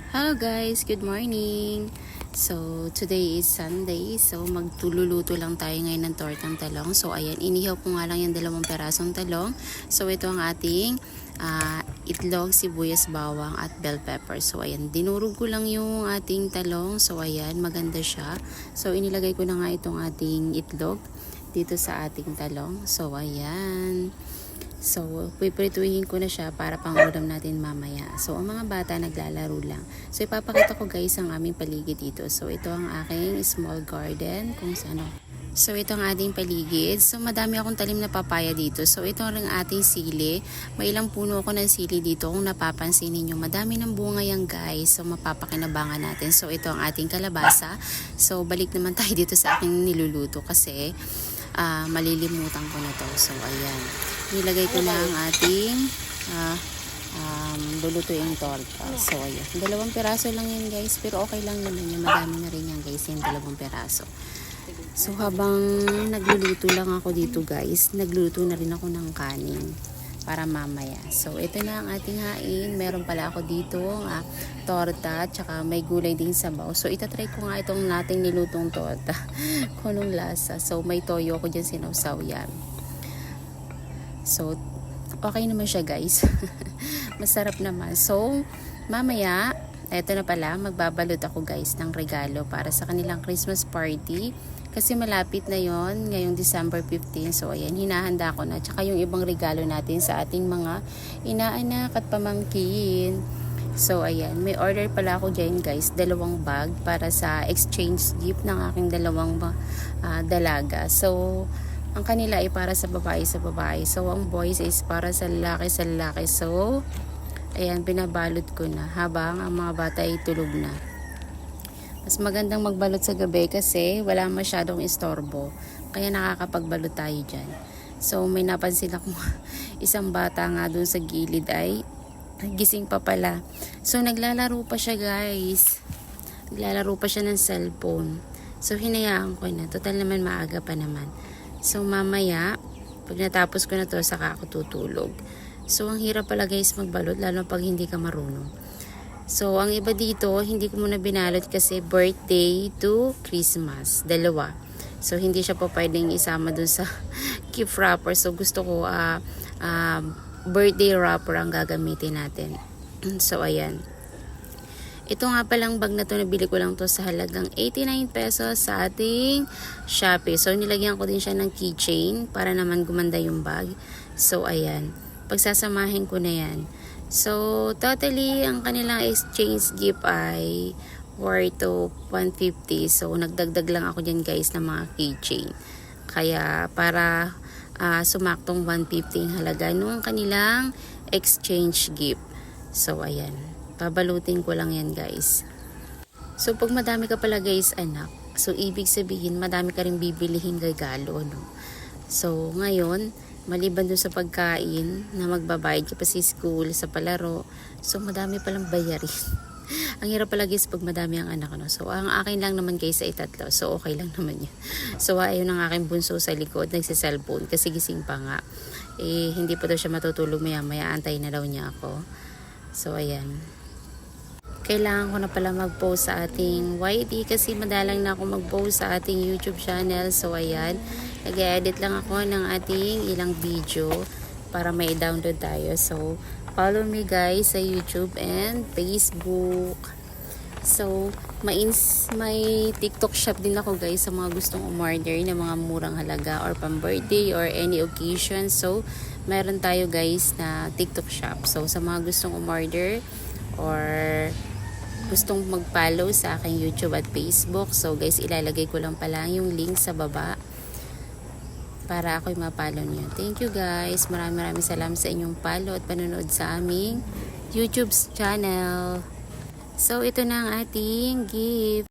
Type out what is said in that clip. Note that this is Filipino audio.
Hello guys, good morning. So, today is Sunday. So, magtululuto lang tayo ngayon ng tortang talong. So, ayan, inihaw ko nga lang yung 2 perasong talong. So, ito ang ating itlog, sibuyas, bawang at bell pepper. So, ayan, dinurog ko lang yung ating talong. So, ayan, maganda siya. So, inilagay ko na nga itong ating itlog dito sa ating talong. So, ayan. So, piprituhin ko na siya para pang-ulam natin mamaya. So, ang mga bata naglalaro lang. So, ipapakita ko guys ang aming paligid dito. So, ito ang aking small garden kung saan. So, ito ang ating paligid. So, madami akong talim na papaya dito. So, ito rin ating sili. May ilang puno ako ng sili dito. Kung napapansin niyo, madami ng bunga yan guys. So, mapapakinabangan natin. So, ito ang ating kalabasa. So, balik naman tayo dito sa aking niluluto kasi malilimutan ko na to. So, ayan. Nilagay ko na ang ating lulutuing torta. So, ayan. 2 piraso lang yan guys. Pero okay lang naman yan. Madami na rin yan guys. Yung 2 piraso. So, habang nagluluto lang ako dito guys, nagluluto na rin ako ng kanin para mamaya. So, ito na ang ating hain. Meron pala ako dito torta, tsaka may gulay din sabaw. So, itatry ko nga itong nating nilutong torta. Kung anong lasa. So, may toyo ako dyan sinawsaw yan. So, okay naman siya guys. Masarap naman. So, mamaya, eto na pala, magbabalot ako guys ng regalo para sa kanilang Christmas party. Kasi malapit na yon ngayong December 15. So, ayan, hinahanda ko na. Tsaka yung ibang regalo natin sa ating mga inaanak at pamangkin. So, ayan, may order pala ako dyan guys, 2 bag para sa exchange gift ng aking 2 dalaga. So, ang kanila ay para sa babae. So, ang boys is para sa lalaki. So, ayan, binabalot ko na habang ang mga bata ay tulog na. Mas magandang magbalot sa gabi kasi wala masyadong istorbo. Kaya nakakapagbalot tayo dyan. So, may napansin ako isang bata nga dun sa gilid ay gising pa pala. So, naglalaro pa siya guys. Naglalaro pa siya ng cellphone. So, hinayaan ko na. Total naman maaga pa naman. So, mamaya, pag natapos ko na to, saka ako tutulog. So, ang hirap pala guys magbalot, lalo pag hindi ka marunong. So, ang iba dito, hindi ko muna binalot kasi birthday to Christmas. 2. So, hindi siya pa pwedeng isama dun sa gift wrapper. So, gusto ko birthday wrapper ang gagamitin natin. So, ayan. Ito nga palang bag na to, nabili ko lang to sa halagang 89 pesos sa ating Shopee. So, nilagyan ko din siya ng keychain para naman gumanda yung bag. So, ayan. Pagsasamahin ko na yan. So, totally, ang kanilang exchange gift ay worth to 150. So, nagdagdag lang ako dyan guys ng mga keychain. Kaya, para sumaktong 150 ang halaga nung kanilang exchange gift. So, ayan. Pabalutin ko lang yan guys. So, pag madami ka pala guys anak, so ibig sabihin madami ka rin bibilihin regalo, no? So, ngayon, maliban doon sa pagkain na magbabayad ka pa sa school, sa palaro, so madami palang bayarin. Ang hirap pala guys pag madami ang anak, no? So, ang akin lang naman guys ay 3. So, okay lang naman yun. So, ayun ang aking bunso sa likod, nagsiselfone kasi gising pa nga. Eh, hindi pa daw siya matutulog maya-maya, antay na daw niya ako. So, ayan. Kailangan ko na pala mag-post sa ating YT kasi madalang na ako mag-post sa ating YouTube channel. So, ayan. Nag-edit lang ako ng ating ilang video para may download tayo. So, follow me guys sa YouTube and Facebook. So, may TikTok shop din ako guys sa mga gustong umorder ng mga murang halaga or pang-birthday or any occasion. So, meron tayo guys na TikTok shop. So, sa mga gustong umorder or gustong mag-follow sa aking YouTube at Facebook. So guys, ilalagay ko lang pala yung link sa baba para ako'y ma-follow niyo. Thank you guys. Maraming salamat sa inyong follow at panonood sa aming YouTube channel. So ito na ang ating gift.